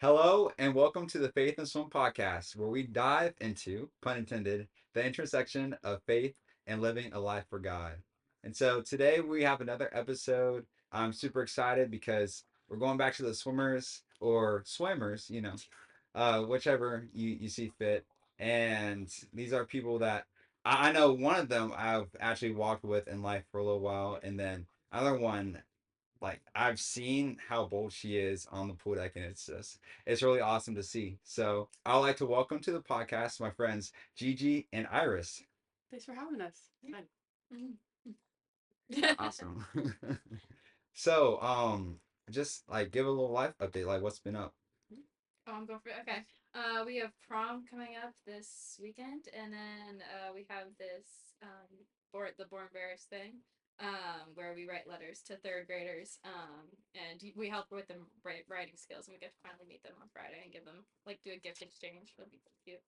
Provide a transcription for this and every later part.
Hello and welcome to the Faith and Swim podcast, where we dive into, pun intended, the intersection of faith and living a life for God. And so today we have another episode. I'm super excited because we're going back to the swimmers or swimmers, whichever you see fit. And these are people that I know one of them I've actually walked with in life for a little while, and then another one I've seen how bold she is on the pool deck, and it's really awesome to see. So I'd like to welcome to the podcast my friends Gigi and Iris. Thanks for having us. Fun. Awesome. So just like give a little life update, like what's been up. Oh, I'm going for it. Okay. We have prom coming up this weekend, and then we have this the Born Bears thing, where we write letters to third graders, and we help with them writing skills, and we get to finally meet them on Friday and give them do a gift exchange. It'll be cute.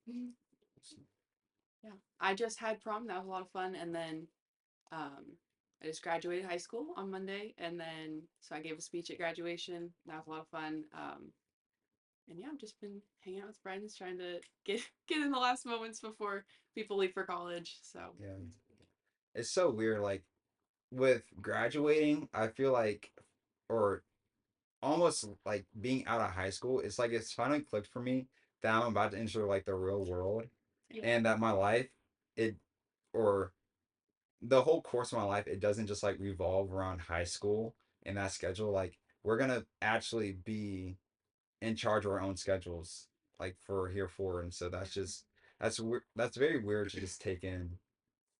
Yeah, I just had prom. That was a lot of fun, and then I just graduated high school on Monday, and then so I gave a speech at graduation. That was a lot of fun. And yeah, I've just been hanging out with friends, trying to get in the last moments before people leave for college. So Yeah, it's so weird. Like with graduating, I feel like, or almost like being out of high school, it's like it's finally clicked for me that I'm about to enter like the real world, Yeah. and that my life, it or the whole course of my life, it doesn't just like revolve around high school and that schedule. Like we're gonna actually be in charge of our own schedules, like for here forward. And so that's very weird to just take in,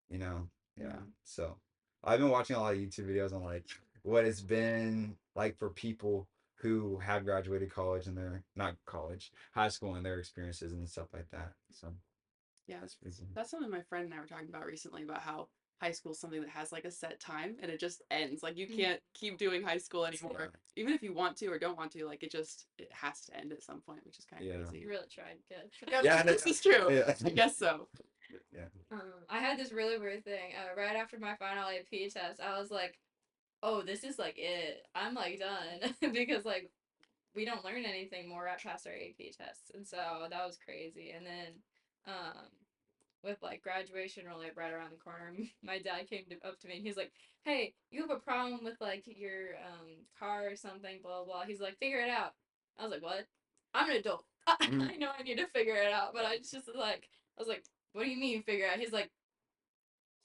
you know. Yeah. mm, So I've been watching a lot of YouTube videos on like what it's been like for people who have graduated college and their not college, high school and their experiences and stuff like that. So yeah, that's crazy. that's something my friend and I were talking about recently about how high school is something that has like a set time and it just ends. Like you can't keep doing high school Yeah. anymore, even if you want to or don't want to. Like it has to end at some point, which is kind of Yeah. crazy. You really tried. Good. Yeah, Yeah. this is true. Yeah. I guess so. Yeah. I had this really weird thing. Right after my final AP test, I was like, "Oh, this is like it. I'm like done," because like we don't learn anything more at past our AP tests, and so that was crazy. And then, um, with like graduation really right around the corner, my dad up to me and he's like, "Hey, you have a problem with like your car or something, blah blah." He's like, "Figure it out." I was like, "What? I'm an adult. Mhm. I know I need to figure it out." But I was like, "What do you mean figure it out?" He's like,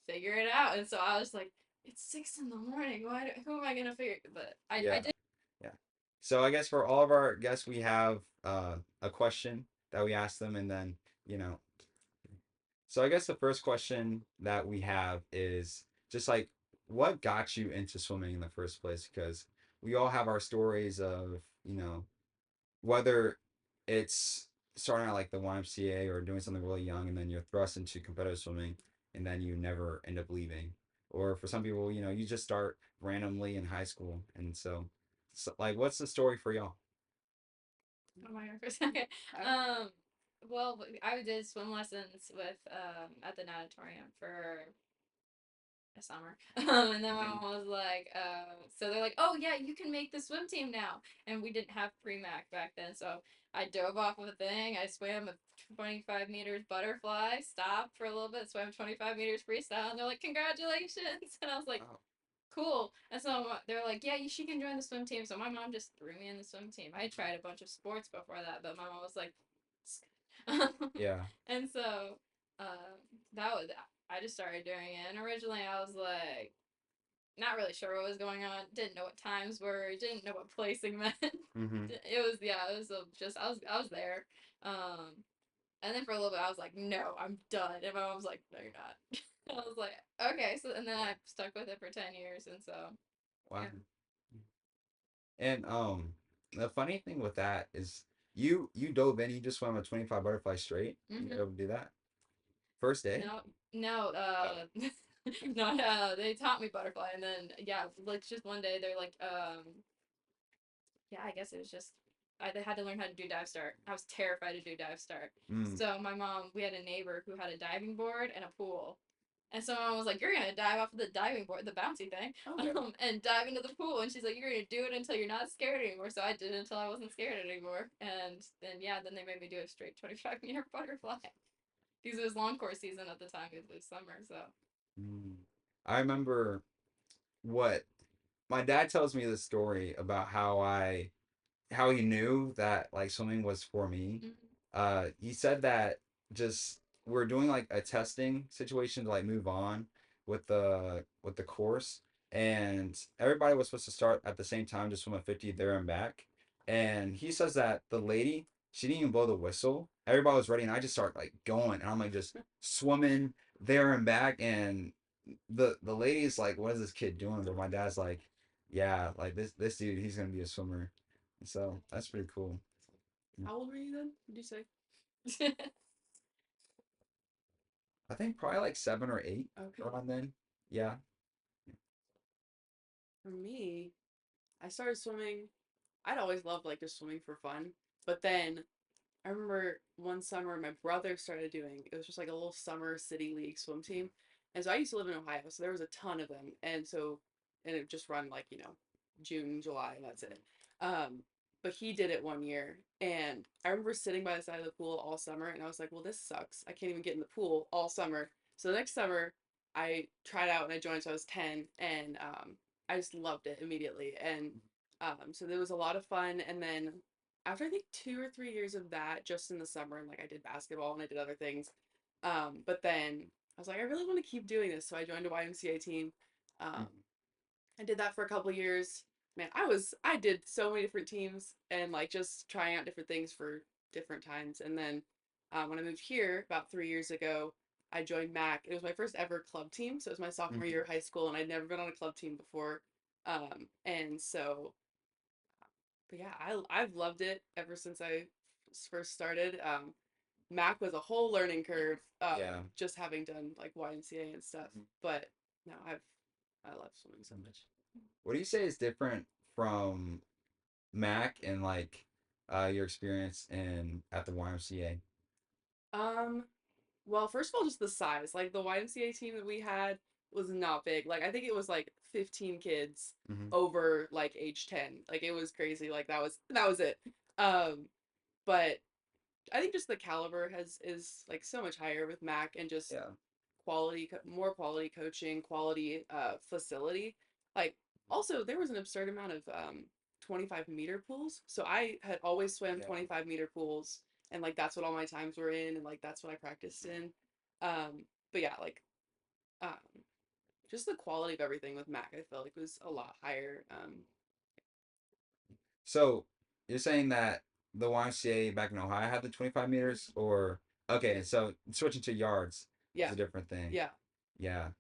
"Figure it out." And so I was like, "It's 6 in the morning. Who am I gonna figure?" But I Yeah. did. Yeah. So I guess for all of our guests, we have a question that we ask them, and then you know. So I guess the first question that we have is just like, what got you into swimming in the first place? Because we all have our stories of whether it's starting out like the YMCA or doing something really young, and then you're thrust into competitive swimming, and then you never end up leaving. Or for some people, you just start randomly in high school, and so like, what's the story for y'all? Oh my god, for a second. Um, well, I did swim lessons with at the natatorium for a summer. And then my mom was like, so they're like, "Oh yeah, you can make the swim team now." And we didn't have pre-mac back then, so I dove off of a thing. I swam a 25 meters butterfly, stopped for a little bit, swam 25 meters freestyle, and they're like, "Congratulations!" And I was like, Oh, cool. And so they're like, yeah, she can join the swim team. So my mom just threw me in the swim team. I tried a bunch of sports before that, but my mom was like, yeah. and so uh, that was I just started doing it. And originally I was like, not really sure what was going on. Didn't know what times were. Didn't know what placing meant. Mm-hmm. It was just I was there. Um, and then for a little bit I was like, no, I'm done. And my mom was like, no, you're not. And I was like, okay. So and then I stuck with it for 10 years, and so Wow. yeah. And the funny thing with that is you dove in, you just swam a 25 butterfly straight. You were Mm-hmm. able to do that first day. No, no, no, they taught me butterfly, and then yeah, like just one day they're like, yeah, I guess it was just they had to learn how to do dive start. I was terrified to do dive start. Mm. So my mom, we had a neighbor who had a diving board and a pool, And so my mom was like, "You're gonna dive off of the diving board, the bouncy thing, Okay. and dive into the pool." And she's like, "You're gonna do it until you're not scared anymore." So I did it until I wasn't scared anymore. And then yeah, then they made me do a straight 25-meter butterfly because it was long course season at the time. It was summer, so. Mm. I remember what my dad tells me this story about how he knew that like swimming was for me. Mm-hmm. He said that just we're doing like a testing situation to like move on with the course, and everybody was supposed to start at the same time to swim a 50 there and back. And he says that the lady, she didn't even blow the whistle. Everybody was ready, and I just start like going, and I'm like just swimming there and back, and the lady's like, "What is this kid doing?" But my dad's like, "Yeah, like this dude, he's gonna be a swimmer." So that's pretty cool. How old were you then? Did you say? I think probably like 7 or 8 Okay. around then. Yeah. For me, I started swimming. I'd always loved like just swimming for fun, but then I remember one summer my brother started doing it was just like a little summer city league swim team. And so I used to live in Ohio, so there was a ton of them. And it just run like, June, July, and that's it. Um, but he did it one year and I remember sitting by the side of the pool all summer and I was like, well, this sucks. I can't even get in the pool all summer. So the next summer I tried out and I joined, so I was 10 and I just loved it immediately. And so there was a lot of fun. And then after I think 2 or 3 years of that, just in the summer, and like I did basketball and I did other things. But then I was like, I really want to keep doing this, so I joined a YMCA team. Um, I did that for a couple of years. Man, I did so many different teams and like just trying out different things for different times. And then when I moved here about 3 years ago, I joined MAC. It was my first ever club team, so it was my sophomore Mhm. year of high school, and I'd never been on a club team before. And so but yeah, I've loved it ever since I first started. Mac was a whole learning curve, Yeah. just having done like YMCA and stuff. Mhm. But no, I love swimming so much. What do you say is different from Mac and like your experience in at the YMCA? Um, well, first of all, just the size. Like the YMCA team that we had was not big. Like I think it was like 15 kids Hmm. over like age 10. Like it was crazy. Like that was it. Um, but I think just the caliber has is like so much higher with Mac and just Yeah. more quality coaching, quality facility. Like also there was an absurd amount of 25-meter pools. So I had always swam Yeah. 25-meter pools and like that's what all my times were in and like that's what I practiced in. But yeah, like um just the quality of everything with Mac I felt like was a lot higher. So you're saying that the YMCA back in Ohio had the 25 meters, or okay, so switching to yards is Yeah. a different thing. Yeah. Yeah.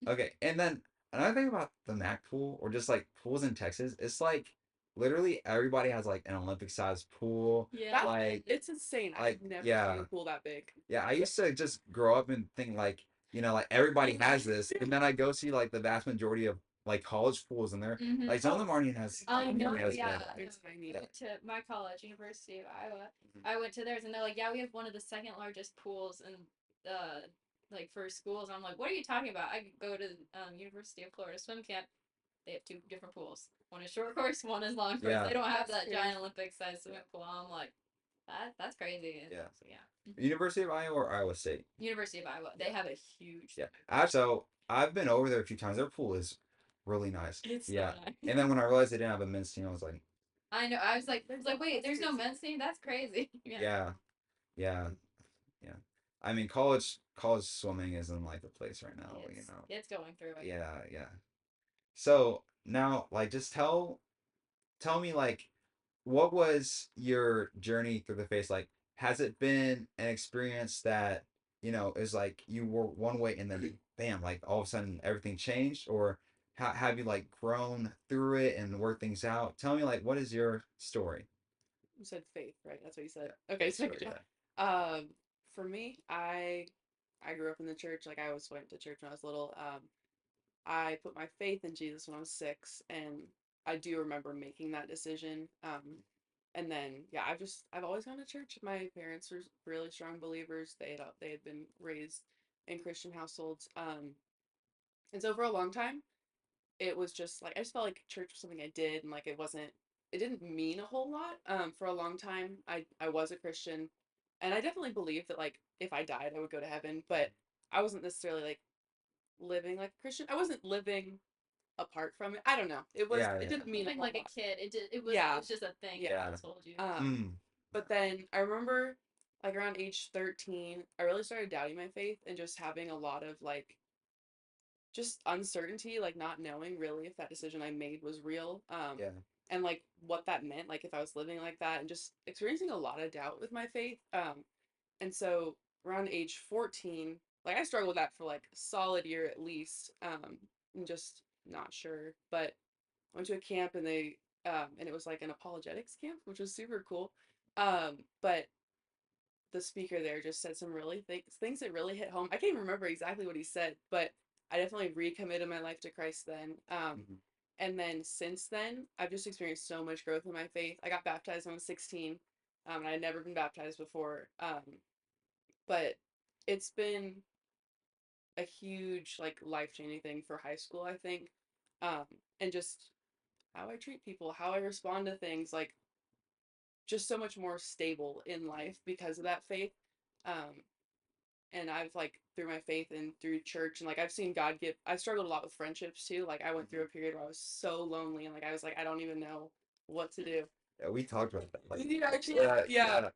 Okay. And then another thing about the Mac pool or just like pools in Texas, it's like literally everybody has like an Olympic sized pool. Yeah. That Like it's insane. I've never seen yeah. a pool that big. Yeah. I used to just grow up and think like, like everybody has this. And then I go see like the vast majority of like college pools and they're Mm-hmm. like some of them aren't even as I know, nearly as yeah. big. They're tiny. I went to my college, University of Iowa. Mhm. I went to theirs, and they're like, "Yeah, we have one of the second largest pools in like for schools." I'm like, "What are you talking about?" I could go to University of Florida swim camp. They have two different pools. One is short course, one is long course. Yeah. They don't have That's that crazy. giant Olympic sized swimming pool. I'm like, that's crazy. And Yeah. so, yeah. University of Iowa or Iowa State? University of Iowa. They have a huge. Yeah. So I've been over there a few times. Their pool is really nice. It's so Yeah. nice. And then when I realized they didn't have a men's team, I was like, I know. I was like, wait, there's no men's team. That's crazy. Yeah. yeah, yeah, yeah. I mean, college swimming is in like a place right now, It's going through it. Yeah, yeah. So now, like, just tell me like what was your journey through the face like? Has it been an experience that is like you were one way and then bam, like all of a sudden everything changed, or have you like grown through it and worked things out? Tell me like what is your story? You said faith, right? That's what you said. Yeah, Okay, faith so story. Yeah. for me, I grew up in the church. Like I always went to church when I was little. I put my faith in Jesus when I was 6, and I do remember making that decision. And then yeah, I've always gone to church. My parents were really strong believers. They had been raised in Christian households. And so for a long time, it was just like I just felt like church was something I did, and like it didn't mean a whole lot. For a long time, I was a Christian, and I definitely believed that like if I died, I would go to heaven, but I wasn't necessarily like living like a Christian. I wasn't living apart from it. I don't know. Yeah, It yeah. didn't mean a Living whole like a lot. kid, it Yeah, was just a thing yeah. that Yeah. was told you. Mm. But then I remember like around age 13, I really started doubting my faith and just having a lot of like just uncertainty, like not knowing really if that decision I made was real. Yeah. And like what that meant, like if I was living like that and just experiencing a lot of doubt with my faith. And so around age 14, like I struggled with that for like a solid year at least. And just not sure. But I went to a camp and it was like an apologetics camp, which was super cool. But the speaker there just said some really things that really hit home. I can't even remember exactly what he said, but I definitely recommitted my life to Christ then. Mhm. And then since then, I've just experienced so much growth in my faith. I got baptized when I was 16, and I'd never been baptized before. But it's been a huge, like, life changing thing for high school, I think. Um, and just how I treat people, how I respond to things, like, just so much more stable in life because of that faith. Um, and I've like through my faith and through church and like I've seen God give I struggled a lot with friendships too. Like I went through a period where I was so lonely and like I was like I don't even know what to do. Yeah, we talked about that. Like, Yeah, actually, yeah, yeah.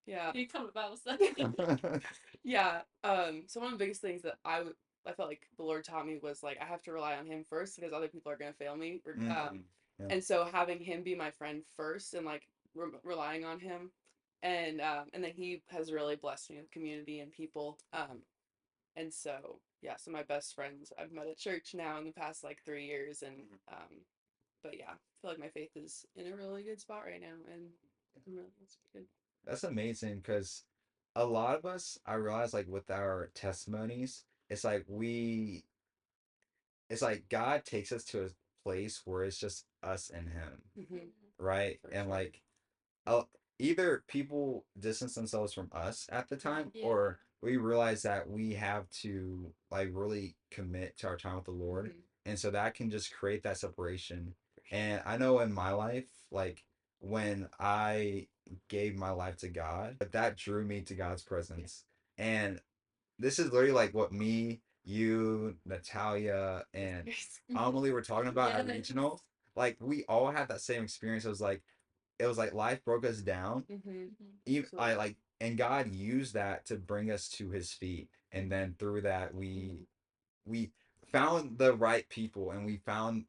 Yeah. You come to Bible study. yeah. Yeah. So one of the biggest things that I felt like the Lord taught me was like I have to rely on him first because other people are gonna fail me. Mhm. Yeah. And so having him be my friend first and like relying on him and then he has really blessed me with community and people. And so, yeah, so my best friends I've met at church now in the past like 3 years, and but yeah, I feel like my faith is in a really good spot right now, and it's good. That's amazing because a lot of us, I realize, like with our testimonies, it's like it's like God takes us to a place where it's just us and Him, Mm-hmm. right? For And sure. like uh, either people distance themselves from us at the time, Yeah. or we realize that we have to like really commit to our time with the Lord, Mm-hmm. and so that can just create that separation. And I know in my life, like when I gave my life to God, that drew me to God's presence. And this is literally like what me, you, Natalia, and Amelie were talking about at Yeah. regional. Like we all had that same experience. It was like life broke us down. Mm-hmm. Even I Absolutely. like and God used that to bring us to his feet. And then through that we found the right people and we found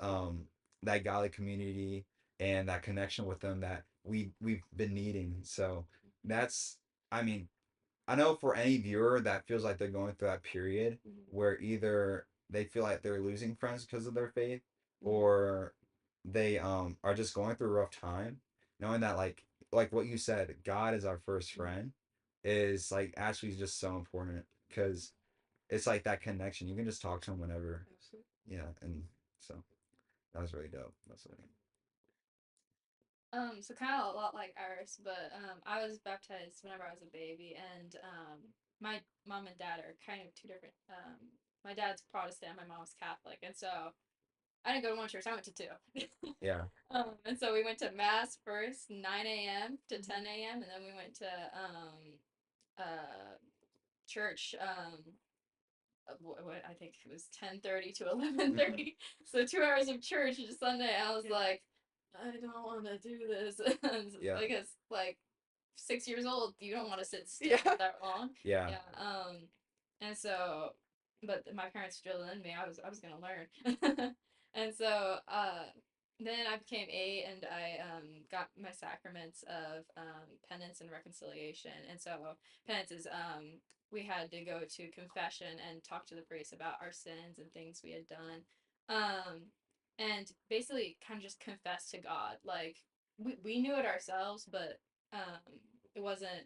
that godly community and that connection with them that we've been needing. So that's I mean, I know for any viewer that feels like they're going through that period Mm-hmm. where either they feel like they're losing friends because of their faith Mm-hmm. or they are just going through a rough time, knowing that like what you said, God is our first friend is like actually just so important because it's like that connection. You can just talk to him whenever. Absolutely. Yeah, and so that was really dope. That's what So kind of a lot like ours, but I was baptized whenever I was a baby, and my mom and dad are kind of two different. My dad's Protestant, my mom's Catholic, and so I didn't go to one church. I went to two. yeah. And so we went to mass first, 9 a.m. to 10 a.m., and then we went to church. What I think it was 10:30 to 11:30. So 2 hours of church each Sunday. I was like, I don't want to do this. Yeah. Because like 6 years old, you don't want to sit still Yeah. that long. Yeah. Yeah. And so, but my parents drilled in me. I was gonna learn. And so, then I became 8, and I got my sacraments of penance and reconciliation. And so penance is we had to go to confession and talk to the priest about our sins and things we had done. And basically kind of just confess to God. Like we knew it ourselves, but it wasn't,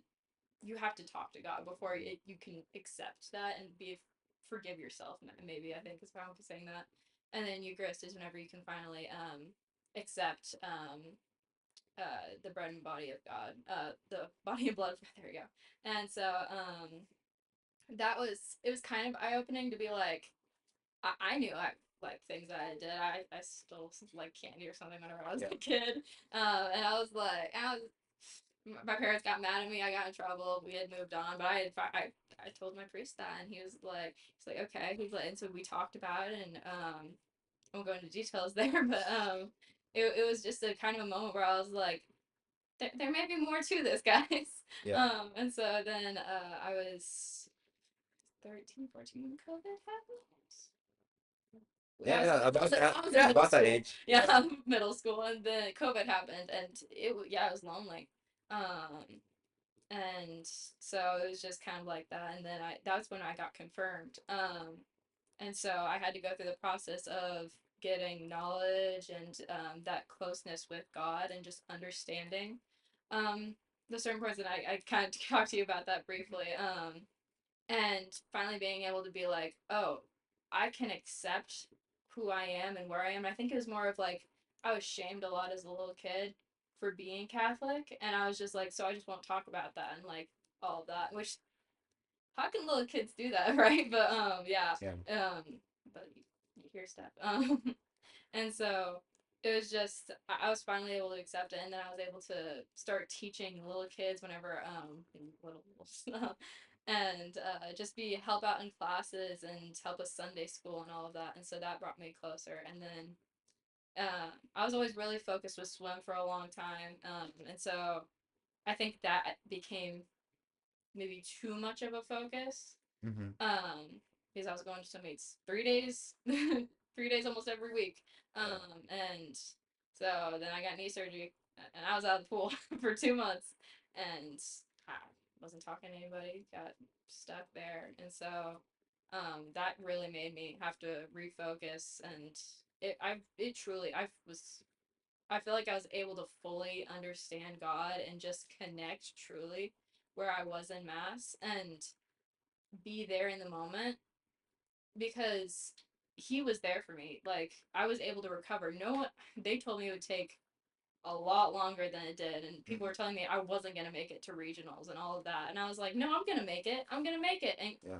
you have to talk to God before you can accept that and forgive yourself. Maybe I think is how I'm saying that. And then Eucharist is whenever you can finally accept the bread and body of God, the body and blood. There you go. And so that was, it was kind of eye opening to be like, I knew I like things that I did. I stole some, like candy or something whenever I was Yeah. a kid, and I was my parents got mad at me. I got in trouble. We had moved on, but I told my priest that, and he's like okay. He's like, and so we talked about it, and I won't go into details there, but it was just a kind of a moment where I was like, there may be more to this, guys. Yeah. And so then I was 13, 14 when COVID happened. Yeah, yeah, about that, I was in middle about that school. age. Yeah. Yeah, middle school, and then COVID happened, and yeah, it was lonely. Um, and so it was just kind of like that, and then I that's when I got confirmed. And so I had to go through the process of getting knowledge and that closeness with God and just understanding um, the certain parts. And I kind of talked to you about that briefly. And finally being able to be like, oh, I can accept who I am and where I am. I think it was more of like I was shamed a lot as a little kid for being Catholic, and I was just like, so I just won't talk about that and like all of that. Which how can little kids do that, right? But yeah, Yeah. but you hear stuff. And so it was just I was finally able to accept it, and then I was able to start teaching little kids whenever little stuff, and just be help out in classes and help with Sunday school and all of that, and so that brought me closer. And then I was always really focused with swim for a long time, and so I think that became maybe too much of a focus Mm-hmm. um, because I was going to some meets 3 days, 3 days almost every week. Yeah. And so then I got knee surgery, and I was out of the pool for 2 months, and I wasn't talking to anybody, got stuck there, and so that really made me have to refocus, and it truly I feel like I was able to fully understand God and just connect truly where I was in mass and be there in the moment because he was there for me. Like I was able to recover. No one they told me it would take a lot longer than it did, and people Mm-hmm. were telling me I wasn't gonna make it to regionals and all of that. And I was like, no, I'm gonna make it. I'm gonna make it. And Yeah.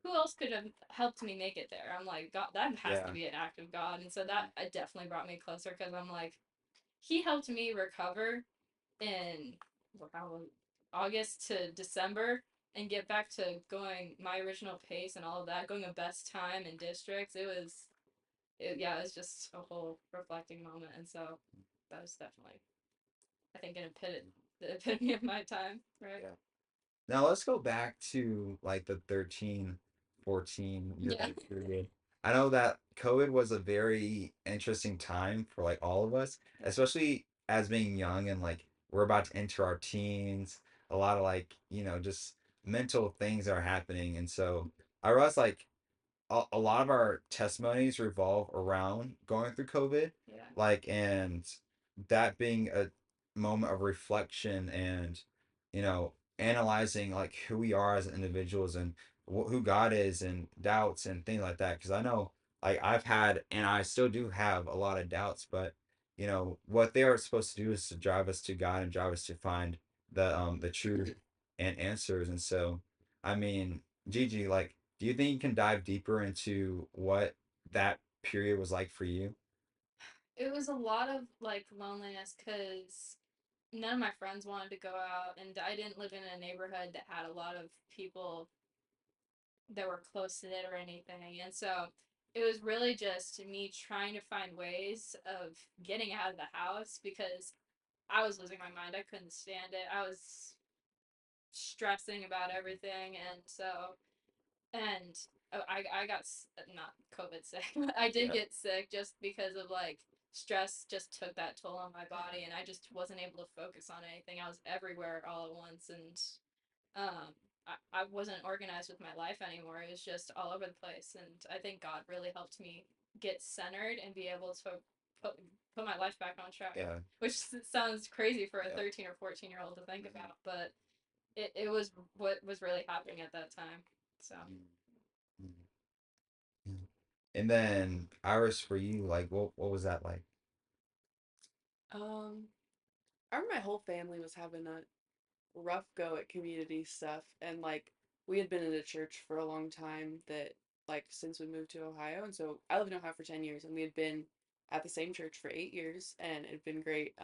who else could have helped me make it there? I'm like, God, that has to Yeah. be an act of God. And so that definitely brought me closer because I'm like, he helped me recover in how August to December and get back to going my original pace and all of that, going a best time in districts. Yeah, it was just a whole reflecting moment, and so that was definitely, I think, the epitome of my time, right? Yeah. Now let's go back to like the 13, 14 year Yeah, old period. I know that COVID was a very interesting time for like all of us, especially as being young and like we're about to enter our teens. A lot of like, just mental things are happening. And so I realized like a lot of our testimonies revolve around going through COVID, yeah, like, and that being a moment of reflection and, analyzing like who we are as individuals and who God is and doubts and things like that. Because I know, like, I've had and I still do have a lot of doubts, but what they are supposed to do is to drive us to God and drive us to find the truth and answers. And so, I mean, Gigi, like, do you think you can dive deeper into what that period was like for you? it was a lot of like loneliness because none of my friends wanted to go out, and I didn't live in a neighborhood that had a lot of people that were close to it or anything. And so it was really just me trying to find ways of getting out of the house because I was losing my mind. I couldn't stand it. I was stressing about everything. And so, and I got not COVID sick, but I did Yeah. get sick just because of like stress just took that toll on my body and I just wasn't able to focus on anything. I was everywhere all at once and um I wasn't organized with my life anymore. It was just all over the place, and I think God really helped me get centered and be able to put put my life back on track. Yeah. Which sounds crazy for a Yeah. 13 or 14-year-old to think about, but it was what was really happening at that time. So Mm, mm. And then Iris, for you, like, what was that like? Um, I remember my whole family was having a rough go at community stuff, and like we had been in a church for a long time that like since we moved to Ohio. And so I lived in Ohio for 10 years, and we had been at the same church for 8 years, and it had been great.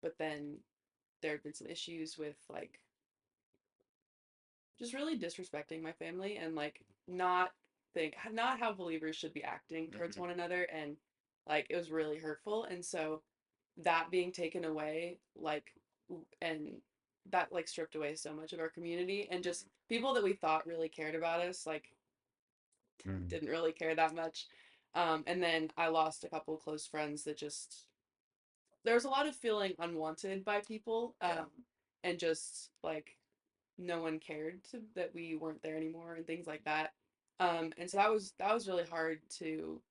But then there had been some issues with like just really disrespecting my family and like not how believers should be acting towards Mm-hmm. one another, and like it was really hurtful. And so that being taken away, like, and that like stripped away so much of our community, and just people that we thought really cared about us like Mm. didn't really care that much. And then I lost a couple of close friends that just there was a lot of feeling unwanted by people, Yeah. and just like no one cared that we weren't there anymore and things like that. And so that was really hard to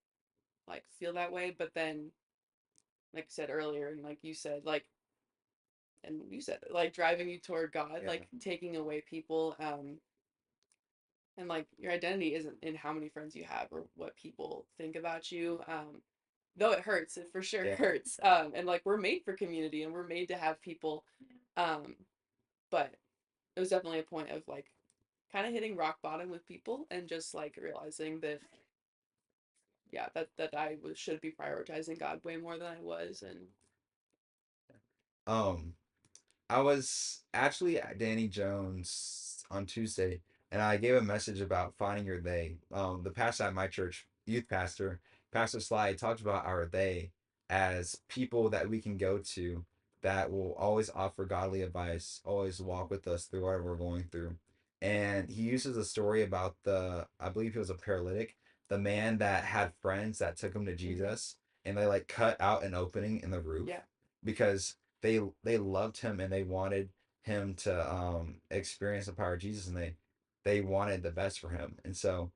like feel that way. But then, like I said earlier, and like you said, like and you said like driving you toward God, Yeah. like taking away people, and like your identity isn't in how many friends you have or what people think about you. Though it hurts, it for sure Yeah. hurts. And like we're made for community and we're made to have people. Um, but it was definitely a point of like kind of hitting rock bottom with people and just like realizing that yeah, that I was should be prioritizing God way more than I was. And Um, I was actually at Danny Jones on Tuesday, and I gave a message about finding your they. The pastor at my church, youth pastor, Pastor Sly, talked about our they as people that we can go to that will always offer godly advice, always walk with us through whatever we're going through. And he uses a story about I believe he was a paralytic, the man that had friends that took him to mhm, Jesus, and they like cut out an opening in the roof yeah, because they loved him and they wanted him to experience the power of Jesus, and they wanted the best for him. And so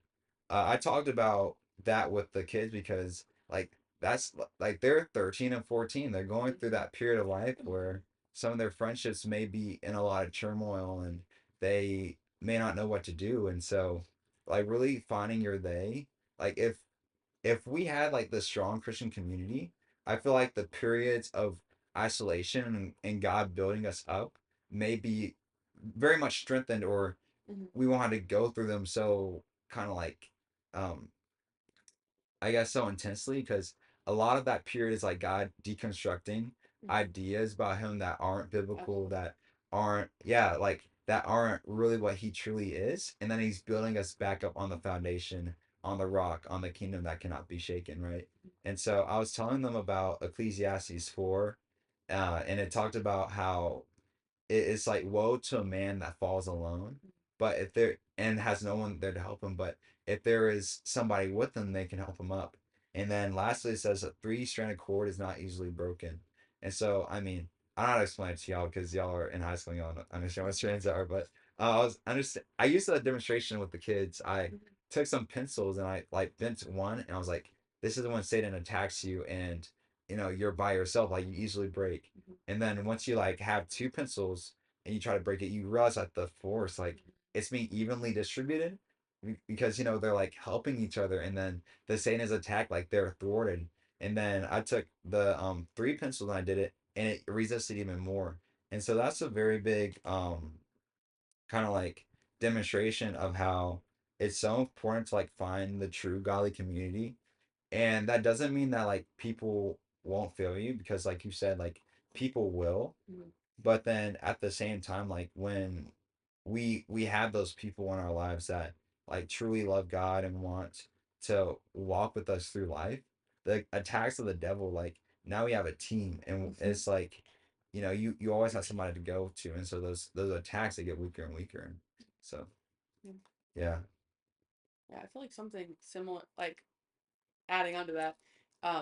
I talked about that with the kids because like that's like they're 13 and 14. They're going through mhm, that period of life where some of their friendships may be in a lot of turmoil and they may not know what to do. And so like really finding your they, like if we had like the strong Christian community, I feel like the periods of isolation and God building us up may be very much strengthened, or mhm, we won't have to go through them so kind of like um I guess so intensely, because a lot of that period is like God deconstructing mhm, ideas about him that aren't biblical, absolutely. that aren't, yeah, like that aren't really what he truly is. And then he's building us back up on the foundation, on the rock, on the kingdom that cannot be shaken, right? And so I was telling them about Ecclesiastes 4, and it talked about how it's like woe to a man that falls alone, but if there and has no one there to help him, but if there is somebody with them, they can help him up. And then lastly it says a three-stranded cord is not easily broken. And so I mean, I don't know how to explain it to y'all because y'all are in high school, y'all don't understand what strands are, but I used a demonstration with the kids. I Mhm, took some pencils and I like bent one, and I was like, this is when Satan attacks you, and you're by yourself, like you easily break. mhm, And then once you like have two pencils and you try to break it, you realize that the force, like, it's being evenly distributed because they're like helping each other, and then the Satan's attack, like they're thwarted. And then I took the three pencils and I did it, and it resisted even more. And so that's a very big kind of like demonstration of how it's so important to like find the true godly community. And that doesn't mean that like people won't fail you, because like you said, like people will. mhm, But then at the same time, like when we have those people in our lives that like truly love God and want to walk with us through life, the attacks of the devil, like now we have a team, and mhm, it's like you always have somebody to go to, and so those attacks, they get weaker and weaker. And so yeah. yeah. Yeah, I feel like something similar, like adding on to that,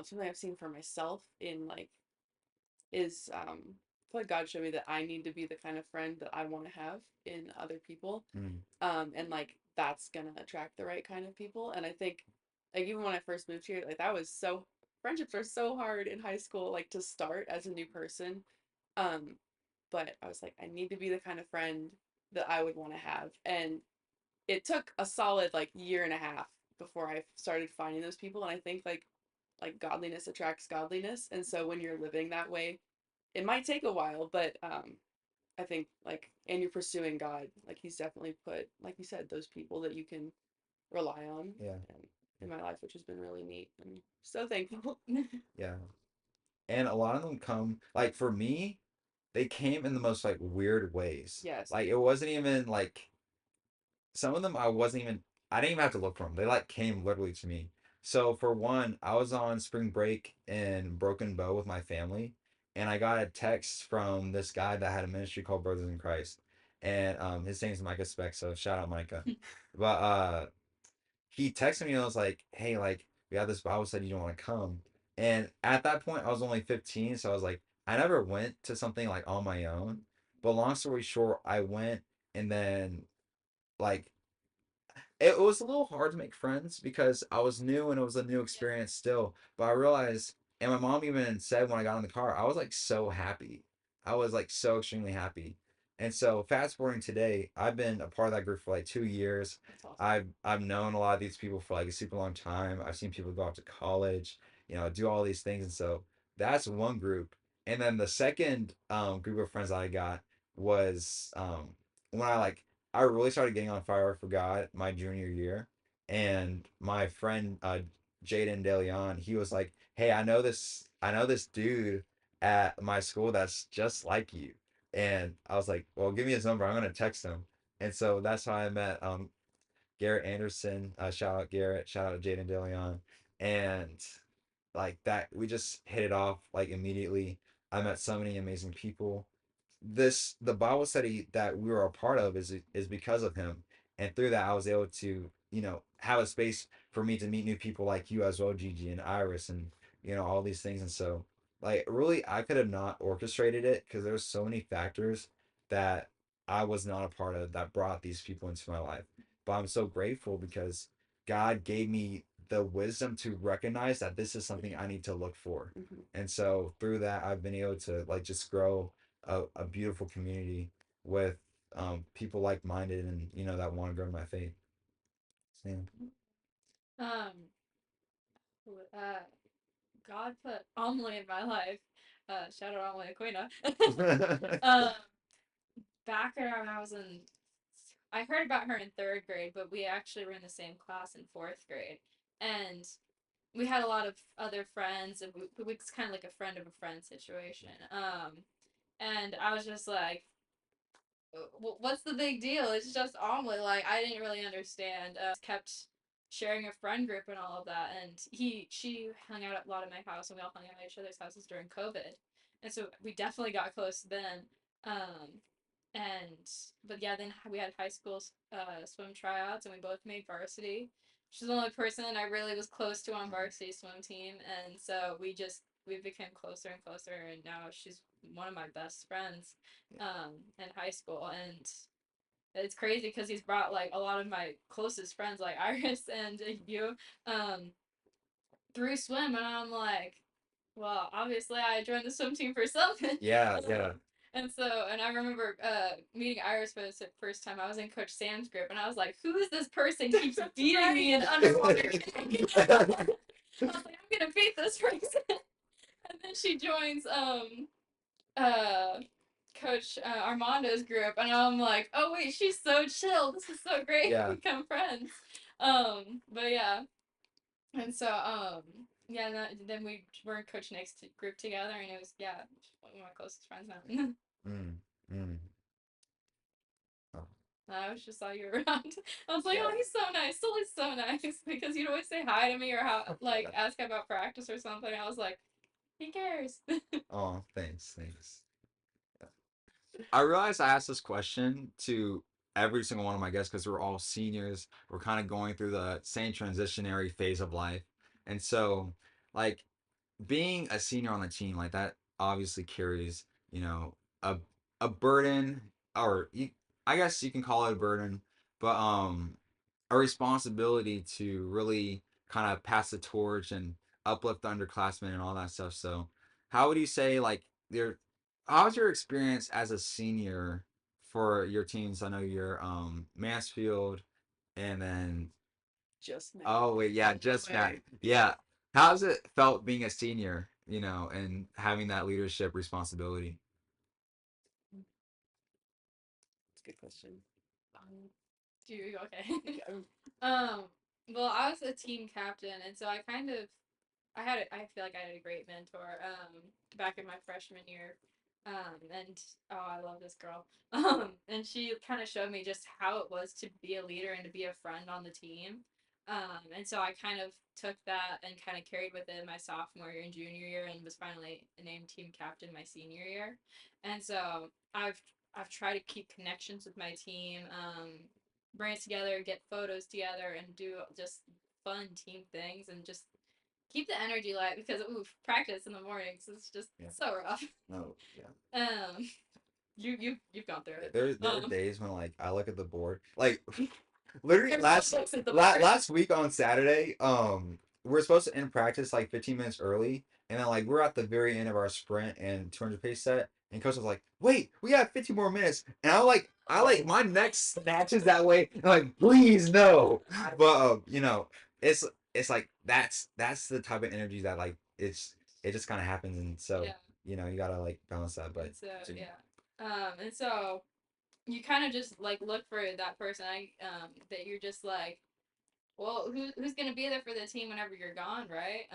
something I've seen for myself in like is I feel like God showed me that I need to be the kind of friend that I want to have in other people. Mm. And like that's gonna attract the right kind of people. And I think like even when I first moved here, like that was so friendships are so hard in high school, like to start as a new person. Um, but I was like, I need to be the kind of friend that I would want to have. And it took a solid like year and a half before I started finding those people. And I think like godliness attracts godliness. And so when you're living that way, it might take a while, but I think like and you're pursuing God, like he's definitely put, like you said, those people that you can rely on Yeah. in my life, which has been really neat and so thankful. Yeah. And a lot of them come like for me, they came in the most like weird ways. Yes. Like it wasn't even like some of them I didn't even have to look for them. They like came literally to me. So for one, I was on spring break in Broken Bow with my family, and I got a text from this guy that had a ministry called Brothers in Christ, and his name's Micah Speck. So shout out Micah. But he texted me and I was like, "Hey, like we have this Bible study. You don't want to come?" And at that point, I was only 15, so I was like, I never went to something like on my own. But long story short, I went, and then like it was a little hard to make friends because I was new and it was a new experience still. But I realized, and my mom even said when I got in the car, I was like so happy. I was like so extremely happy. And so fast forwarding today, I've been a part of that group for like 2 years. That's awesome. I've known a lot of these people for like a super long time. I've seen people go off to college, do all these things. And so that's one group. And then the second group of friends that I got was when I really started getting on fire for God my junior year, and my friend Jaden DeLeon, he was like, "Hey, I know this dude at my school that's just like you," and I was like, "Well, give me his number. I'm gonna text him." And so that's how I met Garrett Anderson. Shout out Garrett. Shout out Jaden DeLeon, and like that we just hit it off like immediately. I met so many amazing people. The Bible study that we were a part of is because of him, and through that I was able to have a space for me to meet new people like you as well, Gigi and Iris, and all these things. And so like really I could have not orchestrated it because there's so many factors that I was not a part of that brought these people into my life. But I'm so grateful because God gave me the wisdom to recognize that this is something I need to look for. Hmm. And so through that I've been able to like just grow a beautiful community with people like minded and that want to grow my faith. Same. um, uh, God put Amelie in my life. Shout out Amelie Aquina. um, back when I was in, I heard about her in third grade, but we actually were in the same class in fourth grade, and we had a lot of other friends, and we was kind of like a friend of a friend situation. And I was just like, what's the big deal? It's just omelet. Like I didn't really understand. Kept sharing a friend group and all of that, and she hung out at a lot of my house, and we all hung out at each other's houses during COVID, and so we definitely got close then. Um, and but yeah, then we had high school swim tryouts, and we both made varsity. She's the only person I really was close to on varsity swim team, and so we became closer and closer, and now she's one of my best friends in high school. And it's crazy because he's brought like a lot of my closest friends like Iris and you um through swim, and I'm like, well, obviously I joined the swim team for something. Yeah, yeah. And so, and I remember meeting Iris for the first time. I was in Coach Sam's group, and I was like, "Who is this person keeps beating me in underwater kick?" I was like, "I'm gonna beat this person." And then she joins uh Coach Armando's group, and I'm like, "Oh wait, she's so chill. This is so great. Yeah. We become friends." But yeah, and so yeah, then we were in Coach Nick's group together, and it was yeah one of my closest friends now. Mm, mm. Oh, I always just saw you around. I was like, yeah. oh, he's so nice. Still is so nice because you'd always say hi to me or how like Yeah. ask about practice or something. I was like, he cares. Oh, thanks, thanks. I realized I asked this question to every single one of my guests because we're all seniors. We're kind of going through the same transitionary phase of life. And so, like, being a senior on the team, like, that obviously carries, you know, a, a burden, or I guess you can call it a burden, but a responsibility to really kind of pass the torch and uplift the underclassmen and all that stuff. So, how would you say, like, your how's your experience as a senior for your teams? I know you're Mansfield, and then Just Matt. oh wait, yeah, just Matt. Yeah. How's it felt being a senior, and having that leadership responsibility? That's a good question. Do you okay? Um, um, Well, I was a team captain, and so I feel like I had a great mentor back in my freshman year. And oh, I love this girl. And she kind of showed me just how it was to be a leader and to be a friend on the team. And so I kind of took that and kind of carried with it my sophomore year and junior year, and was finally named team captain my senior year. And so I've tried to keep connections with my team, bring it together, get photos together, and do just fun team things, and just keep the energy light because oof, practice in the mornings is just Yeah. so rough. No. Yeah. Um, you've gone through it. There are days when like I look at the board, like literally Everyone looks at the board. last week on Saturday, we're supposed to end practice like 15 minutes early, and then like we're at the very end of our sprint and 200 pace set, and coach was like, "Wait, we have 15 more minutes," and I like my neck snatches that way, and like, please no, but it's like that's the type of energy that like it just kind of happens, and so Yeah. you gotta like balance that, but And so yeah. And so you kind of just like look for that person that you're just like, well, who's gonna be there for the team whenever you're gone, right?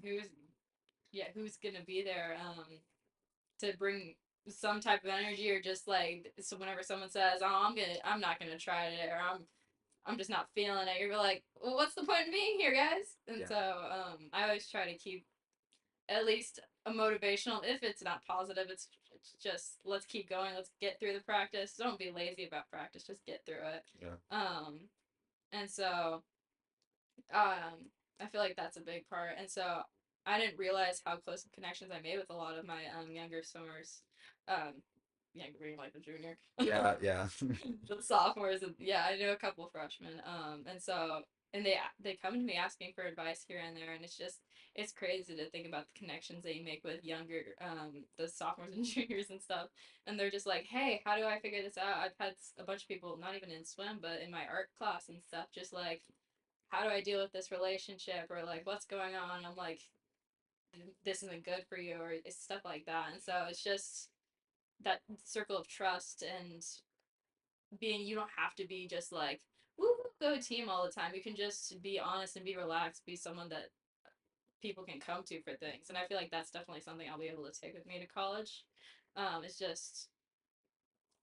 Who's gonna be there to bring some type of energy, or just like, so whenever someone says, "Oh, I'm not gonna try it," or I'm just not feeling it, you're like, well, what's the point in being here, guys? And yeah. so I always try to keep at least a motivational. If it's not positive, it's just, let's keep going, let's get through the practice. Don't be lazy about practice, just get through it. Yeah. And so I feel like that's a big part. And so I didn't realize how close of connections I made with a lot of my younger swimmers. Um, Younger being like the junior. Yeah, yeah. The sophomores, and yeah, I knew a couple freshmen. And so and they come to me asking for advice here and there, and it's crazy to think about the connections that you make with younger the sophomores and juniors and stuff. And they're just like, hey, how do I figure this out? I've had a bunch of people, not even in swim, but in my art class and stuff, just like, how do I deal with this relationship, or like, what's going on? I'm like, this isn't good for you, or it's stuff like that. And so it's just that circle of trust, and you don't have to be just like, woo, go team all the time. You can just be honest and be relaxed, be someone that people can come to for things. And I feel like that's definitely something I'll be able to take with me to college. It's just,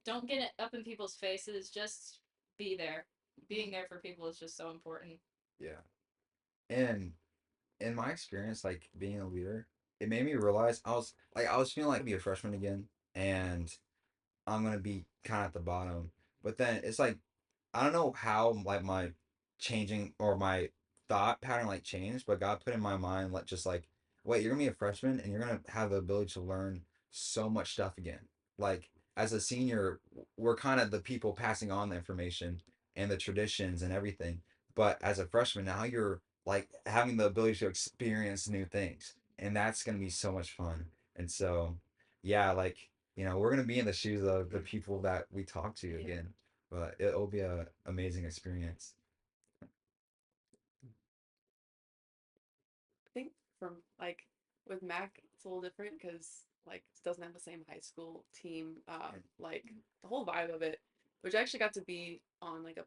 don't get it up in people's faces, just be there. Being there for people is just so important. Yeah. And in my experience, like being a leader, it made me realize I was feeling like be a freshman again, and I'm gonna be kind of at the bottom. But then it's like I don't know how like my changing or my thought pattern like changed, but God put in my mind like just like, wait, you're gonna be a freshman and you're gonna have the ability to learn so much stuff again. Like as a senior, we're kind of the people passing on the information and the traditions and everything. But as a freshman, now you're like having the ability to experience new things, and that's gonna be so much fun. And so, yeah, like we're gonna be in the shoes of the people that we talk to Yeah. again, but it'll be a amazing experience. I think from like with Mac, it's a little different because like it doesn't have the same high school team. Like the whole vibe of it, which I actually got to be on like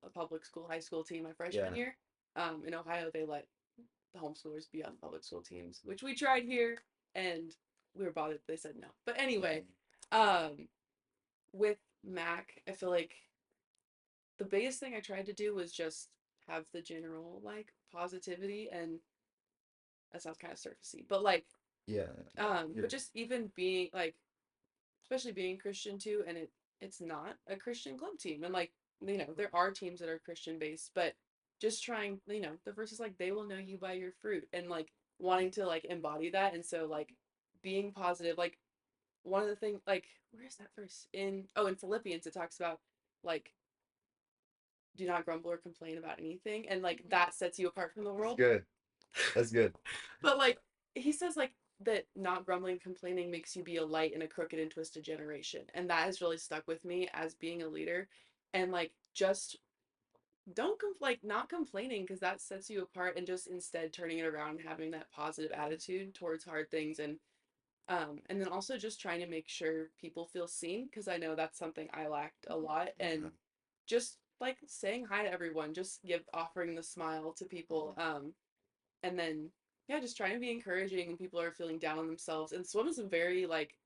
a public school high school team my Yeah, freshman year. In Ohio, they let the homeschoolers be on public school teams, which we tried here and we were bothered. They said no. But anyway, um, with Mac, I feel like the biggest thing I tried to do was just have the general like positivity, and that sounds kind of surfacey, but like yeah, but just even being like, especially being Christian too, and it's not a Christian club team, and like there are teams that are Christian based, but just trying, the verse is like, they will know you by your fruit, and like wanting to like embody that, and so like being positive, like one of the things, like where is that verse in Philippians, it talks about like, do not grumble or complain about anything, and like that sets you apart from the that's world. good. That's good. But like he says like that not grumbling and complaining makes you be a light in a crooked and twisted generation. And that has really stuck with me as being a leader. And like just don't like not complaining, because that sets you apart, and just instead turning it around and having that positive attitude towards hard things. And then also just trying to make sure people feel seen, because I know that's something I lacked a lot. And just like saying hi to everyone, just offering the smile to people. And then yeah, just trying to be encouraging when people are feeling down on themselves. And swim is a very like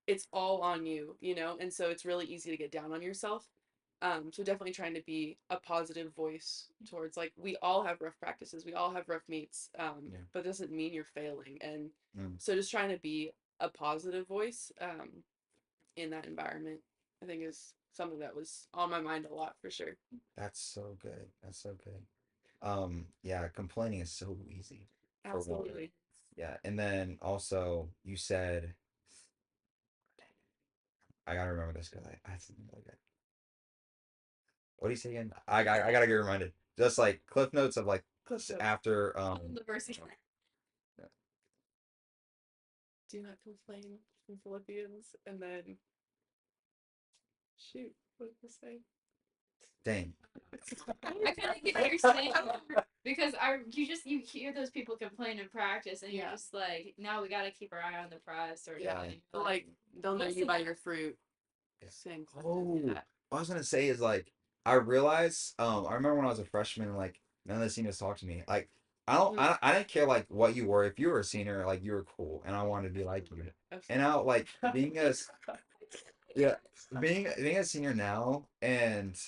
it's all on you, you know, and so it's really easy to get down on yourself. So definitely trying to be a positive voice towards like we all have rough practices, we all have rough meets, Yeah. but it doesn't mean you're failing. And Mm. so just trying to be a positive voice in that environment, I think is something that was on my mind a lot for sure. That's so good. That's so good. Yeah, complaining is so easy for one. Absolutely. Yeah, and then also you said, I gotta remember this because I had something really good. What do you say again? I gotta get reminded. Just like cliff notes of like Cliff notes. after The verse. Do not complain from Philippians, and then shoot, what did I say? dang. I kind of get what you're saying because you hear those people complain in practice and you're Yeah. just like, no, we got to keep our eye on the prize sort of Yeah. thing. Like they'll know you by your fruit. Yeah. Sing. Oh, Yeah. what I was gonna say is like I realized I remember when I was a freshman like none of the seniors talked to me like I didn't care like what you were if you were a senior like you were cool and I wanted to be like you and now like being a yeah being a senior now and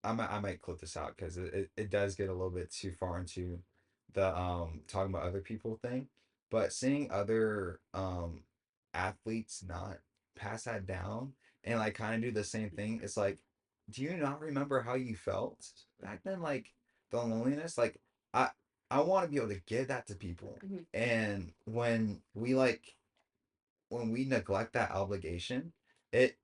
I might clip this out because it does get a little bit too far into the talking about other people thing. But seeing other athletes not pass that down and like kind of do the same thing, it's like, do you not remember how you felt back then? Like the loneliness? Like I I want to be able to give that to people. Mhm. And when we neglect that obligation, it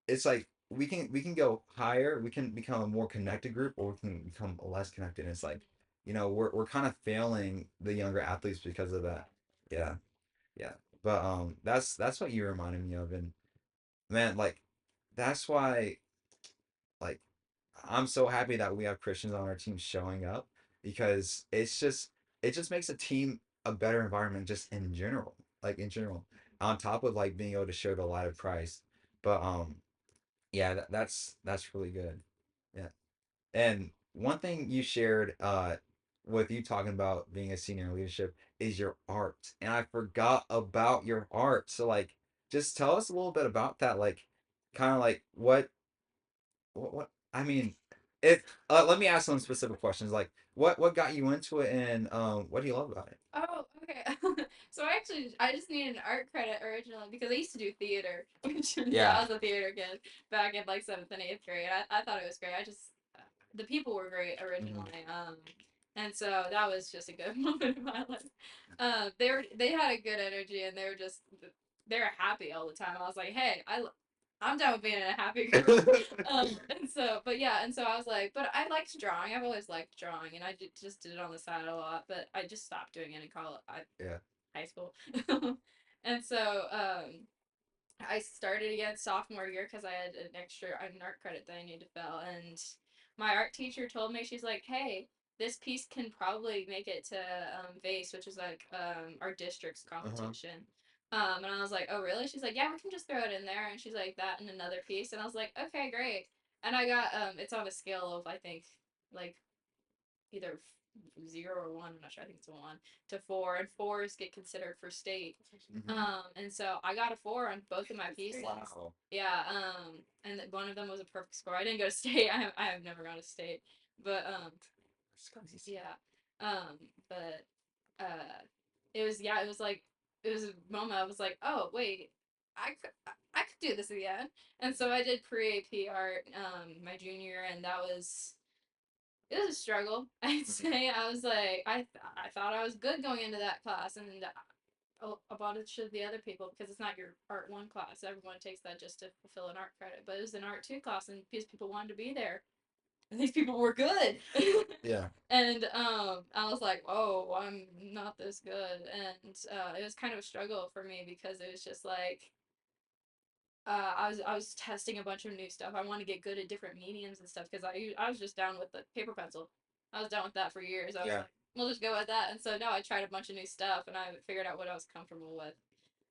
it's like we can go higher, we can become a more connected group, or we can become less connected. And it's like, we're kind of failing the younger athletes because of that. Yeah, yeah. But that's what you reminded me of, and man, like that's why like I'm so happy that we have Christians on our team showing up because it just makes a team a better environment just in general, like in general, on top of like being able to show the light of Christ. But yeah, that's really good. Yeah. And one thing you shared with you talking about being a senior in leadership is your art. And I forgot about your art. So like just tell us a little bit about that. Like kind of like what I mean, if let me ask some specific questions. Like what got you into it and what do you love about it? Oh, okay. So I just needed an art credit originally because I used to do theater. Which, yeah, Yeah. I was a theater kid back in like seventh and eighth grade. I thought it was great. The people were great Mhm. originally. And so that was just a good moment in my life. They had a good energy and they were happy all the time. I was like, hey, I'm down with being a happy girl. And so, but yeah, and so I was like, but I liked drawing. I've always liked drawing, and just did it on the side a lot. But I just stopped doing it in college, Yeah. high school. And so, I started again sophomore year because I had an art credit that I needed to fill, and my art teacher told me, she's like, "Hey, this piece can probably make it to VASE, which is like our district's Uh-huh. competition." And I was like, "Oh, really?" She's like, "Yeah, we can just throw it in there." And she's like, "That and another piece," and I was like, "Okay, great." And I got it's on a scale of I think like either 0 or 1. I'm not sure. I think it's a 1 to 4, and fours get considered for state. Mhm. And so I got a 4 on both of my pieces. Wow. Yeah. And one of them was a perfect score. I didn't go to state. I have never gone to state, but yeah. Um, but it was yeah. It was like it was a moment. I was like, oh wait. I could do this again, and so I did pre-AP art my junior year, and that was it was a struggle. I'd say I was like I thought I was good going into that class, and a bunch of the other people because it's not your art one class. Everyone takes that just to fulfill an art credit, but it was an art two class, and these people wanted to be there, and these people were good. Yeah. And I was like, oh, I'm not this good, and it was kind of a struggle for me because it was just like I was testing a bunch of new stuff. I want to get good at different mediums and stuff because I was just down with the paper pencil. I was down with that for years. I was Yeah. like, we'll just go with that. And so now I tried a bunch of new stuff and I figured out what I was comfortable with.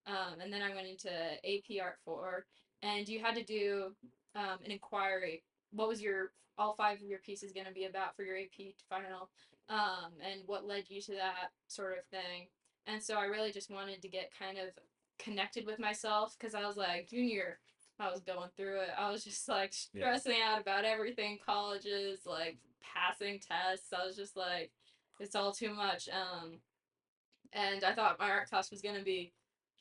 And then I went into AP Art 4, and you had to do an inquiry. What was your all five of your pieces going to be about for your AP final, and what led you to that sort of thing. And so I really just wanted to get kind of connected with myself because I was like junior. I was going through it. I was just like stressing out about everything, colleges, like passing tests. I was just like, it's all too much. And I thought my art class was gonna be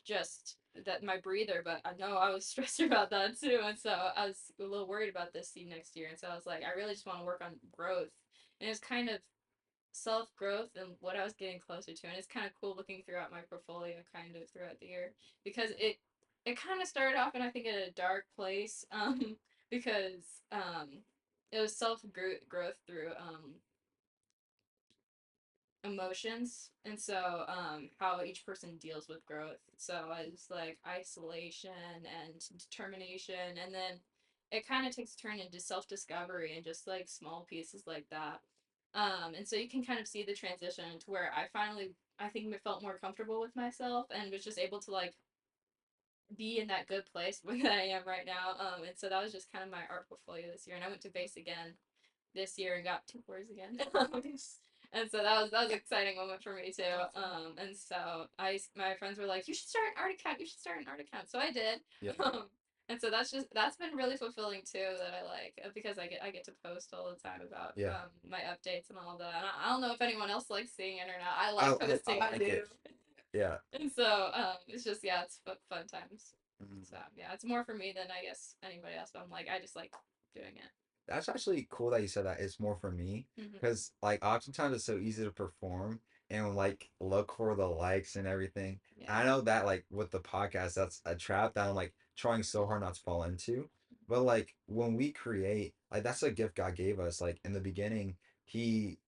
just that my breather, but I know I was stressed about that too, and so I was a little worried about this next year, and so I was like, I really just want to work on growth, and it was kind of self growth and what I was getting closer to, and it's kind of cool looking throughout my portfolio, kind of throughout the year, because it kind of started off, and I think in a dark place, because it was self growth through emotions and so how each person deals with growth, so it's like isolation and determination, and then it kind of takes a turn into self-discovery and just like small pieces like that, and so you can kind of see the transition to where I finally I think I felt more comfortable with myself and was just able to like be in that good place where I am right now, and so that was just kind of my art portfolio this year, and I went to base again this year and got two fours again. And so that was an exciting moment for me too. And so my friends were like, "You should start an art account. You should start an art account." So I did. Yeah. And so that's been really fulfilling too. That I like because I get to post all the time about my updates and all that. And I don't know if anyone else likes seeing it or not. I like posting. I like it. Yeah. And so it's just it's fun times. Mhm. So yeah, it's more for me than I guess anybody else. But I'm like I just like doing it. That's actually cool that you said that. It's more for me Mm-hmm. because like oftentimes it's so easy to perform and like look for the likes and everything. Yeah. I know that like with the podcast, that's a trap that I'm like trying so hard not to fall into. But like when we create, like that's a gift God gave us. Like in the beginning, he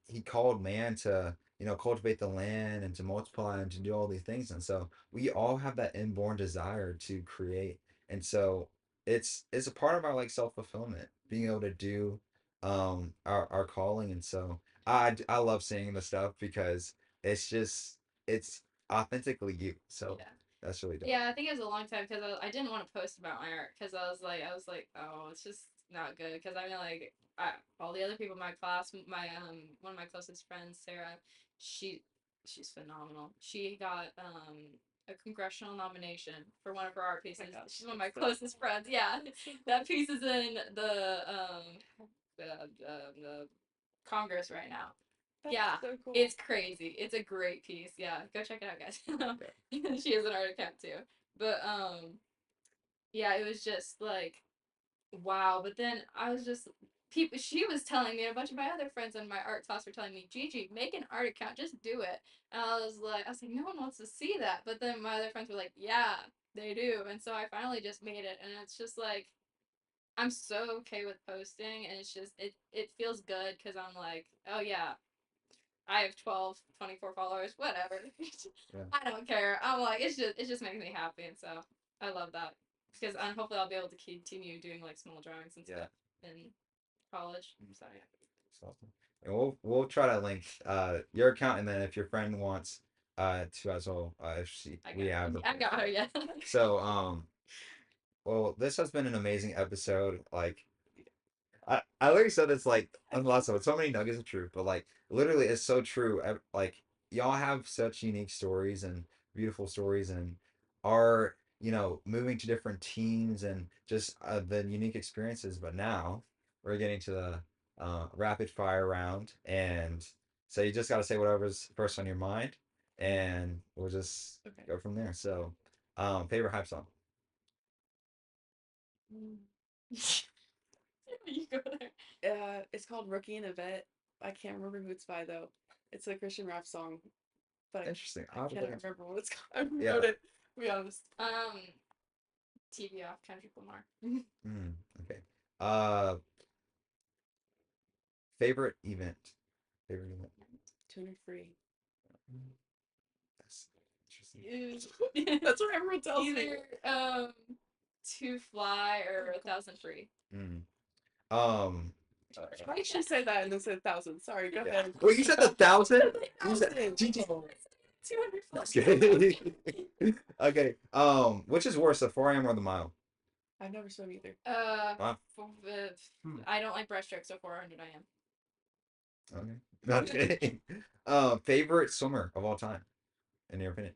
he called man to cultivate the land and to multiply and to do all these things. And so we all have that inborn desire to create. And so it's a part of our like self-fulfillment being able to do our calling. And so I love seeing the stuff because it's authentically you, so Yeah. that's really dope. Yeah, I think it was a long time because I didn't want to post about my art because I was like, oh, it's just not good because I mean like all the other people in my class, my one of my closest friends, Sarah, she she's phenomenal. She got a congressional nomination for one of her art pieces. gosh, She's one of my that's closest friends. Yeah, that piece is in the Congress right now. Yeah, so cool. it's crazy. It's a great piece. Yeah, go check it out, guys. She has an art account too. But yeah, it was just like wow. But then I was just people. She was telling me, and a bunch of my other friends in my art class were telling me, Gigi, make an art account. Just do it. And I was like, no one wants to see that. But then my other friends were like, yeah, they do. And so I finally just made it, and it's just like I'm so okay with posting, and it's just it feels good because I'm like, oh yeah, I have 12, 24 followers, whatever. Yeah. I don't care. I'm like, it just makes me happy, and so I love that because hopefully I'll be able to continue doing like small drawings and stuff in college. So yeah. That's awesome. And we'll try to link your account, and then if your friend wants to as well, if we have I got her, yeah. so well, this has been an amazing episode. Like I literally said it's like on the last one, so many nuggets of truth, but like literally it's so true. Like y'all have such unique stories and beautiful stories and are, moving to different teams and just the unique experiences. But now we're getting to the rapid fire round. And so you just got to say whatever's first on your mind and we'll just go from there. So, favorite hype song? You go there. It's called Rookie in a Vet. I can't remember who it's by though. It's a Christian rap song, but Interesting. I cannot remember what it's called. I Yeah. wrote it. To be honest. TV off Kendrick Lamar. Okay. Uh, favorite event. Favorite event. Tuner free. That's interesting. That's what everyone tells me. Either to fly or 1,000 free. Mm. Um. I should say that and then say 1,000. Sorry, go ahead. Well, you said 1,000. You said 1,000. Gigi. 200 flies. Okay. Okay. Which is worse, the 4 a.m. or the mile? I've never swum either. Wow. I don't like breaststroke, so 400 I am. Okay. Not kidding. Favorite swimmer of all time, in your opinion?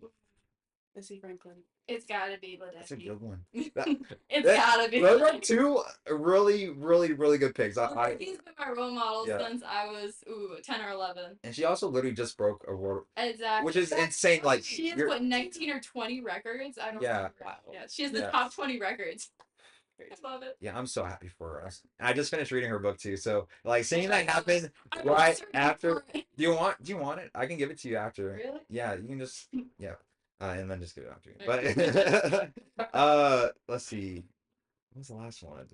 Missy Franklin. It's gotta be That's a Ledecky. good one. That, It's that, gotta be those are Ledecky. two really, really, really good picks. Ledecky's been my role model Yeah. since I was 10 or 11. And she also literally just broke a world, Exactly. which is insane. Like she has you're, what 19 or 20 records. I don't Yeah. remember. Wow. Yeah, she has the Yeah. top 20 records. I love it. yeah, I'm so happy for her. I just finished reading her book too, so like seeing Oh that my happen I'm right searching after. for it. Do you want it? I can give it to you after. Really? Yeah, you can just yeah, and then just give it after me. Okay. But let's see. What was the last one?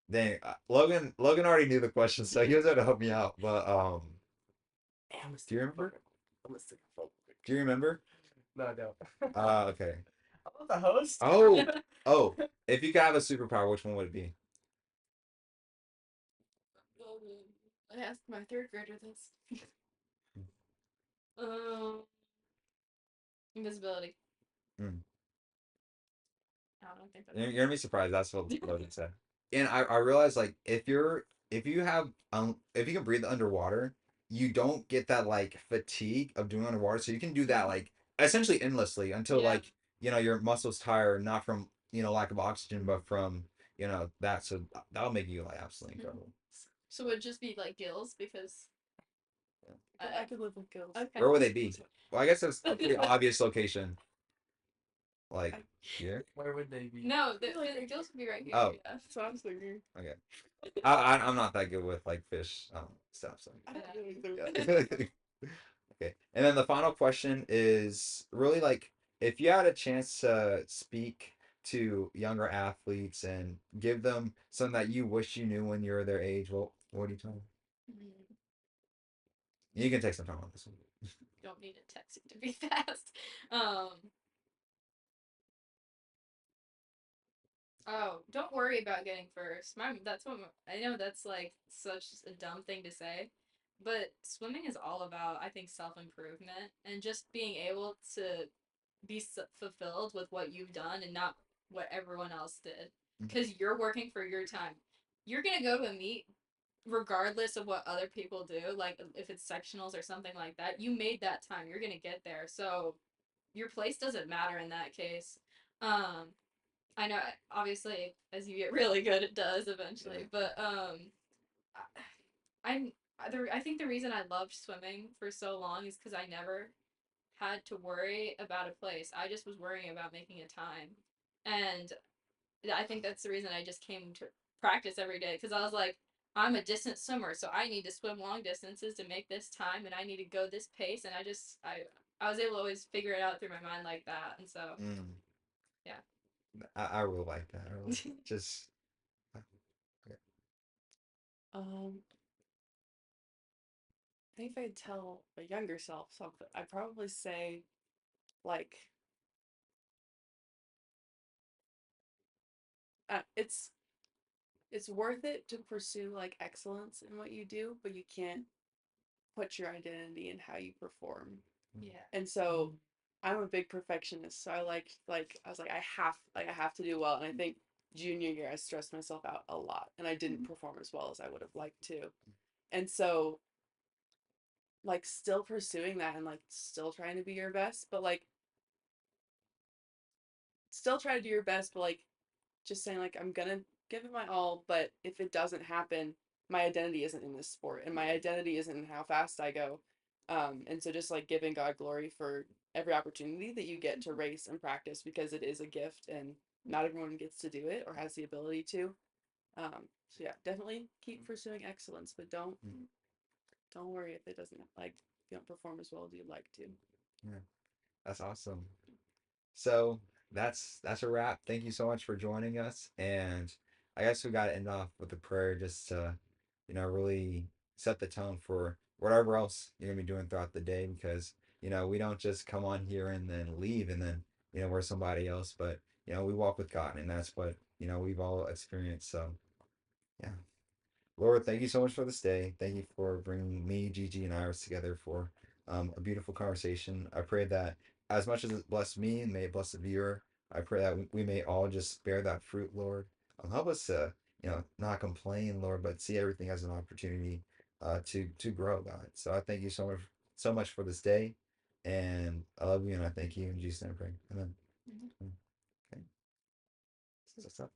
Dang, Logan already knew the question, so he was able to help me out. But do you remember? Do you remember? No, I don't. Okay. I was the host. Oh, oh. If you could have a superpower, which one would it be? I asked my third grader this. Um, invisibility. Hmm. I don't think that's. You're gonna be surprised. That's what Logan said. And I realized like if you can breathe underwater, you don't get that like fatigue of doing underwater. So you can do that like essentially endlessly until Yeah. like your muscles tire not from lack of oxygen but from that. So that'll make you like absolutely incredible. So it would just be like gills because. I could live with gills. Okay. Where would they be? Well, I guess it's a pretty obvious location. Like here. Where would they be? No, the gills would be right here. Oh. Yeah. So I was thinking. Okay. I'm not that good with like fish stuff. So. I don't know Yeah. either. Okay. And then the final question is really like if you had a chance to speak to younger athletes and give them something that you wish you knew when you were their age, well, what do you tell them? You can take some time on this one. Don't need it texting to be fast. Oh, don't worry about getting first. That's what I know. That's like such a dumb thing to say, but swimming is all about, I think, self improvement and just being able to be fulfilled with what you've done and not what everyone else did. Because you're working for your time. You're gonna go to a meet regardless of what other people do. Like if it's sectionals or something like that, you made that time. You're gonna get there. So your place doesn't matter in that case. I know, obviously, as you get really good, it does eventually. But I'm I think the reason I loved swimming for so long is because I never had to worry about a place. I just was worrying about making a time, and I think that's the reason I just came to practice every day because I was like, I'm a distance swimmer, so I need to swim long distances to make this time, and I need to go this pace, and I was able to always figure it out through my mind like that, and so yeah. I really like that. I really just okay. I think if I'd tell a younger self something, I'd probably say, like, it's worth it to pursue like excellence in what you do, but you can't put your identity in how you perform. Yeah. And so I'm a big perfectionist, so I was like I have to do well, and I think junior year I stressed myself out a lot, and I didn't perform as well as I would have liked to. And so like still pursuing that and like still trying to be your best, but like still try to do your best, but like just saying like I'm gonna give it my all, but if it doesn't happen, my identity isn't in this sport, and my identity isn't in how fast I go. And so just like giving God glory for every opportunity that you get to race and practice because it is a gift and not everyone gets to do it or has the ability to. So yeah, definitely keep pursuing excellence, but don't worry if it doesn't like if you don't perform as well as you'd like to. Yeah, that's awesome. So that's a wrap. Thank you so much for joining us. And I guess we got to end off with a prayer just to, really set the tone for whatever else you're gonna be doing throughout the day because we don't just come on here and then leave and then we're somebody else, but we walk with God and that's what we've all experienced. So yeah. Lord, thank you so much for this day. Thank you for bringing me, Gigi, and Iris together for a beautiful conversation. I pray that as much as it blessed me, may it bless the viewer, I pray that we may all just bear that fruit, Lord. Help us to, not complain, Lord, but see everything as an opportunity to grow, God. So I thank you so much for this day, and I love you, and I thank you in Jesus' name. I pray. Amen. Mhm. Okay. So that's up.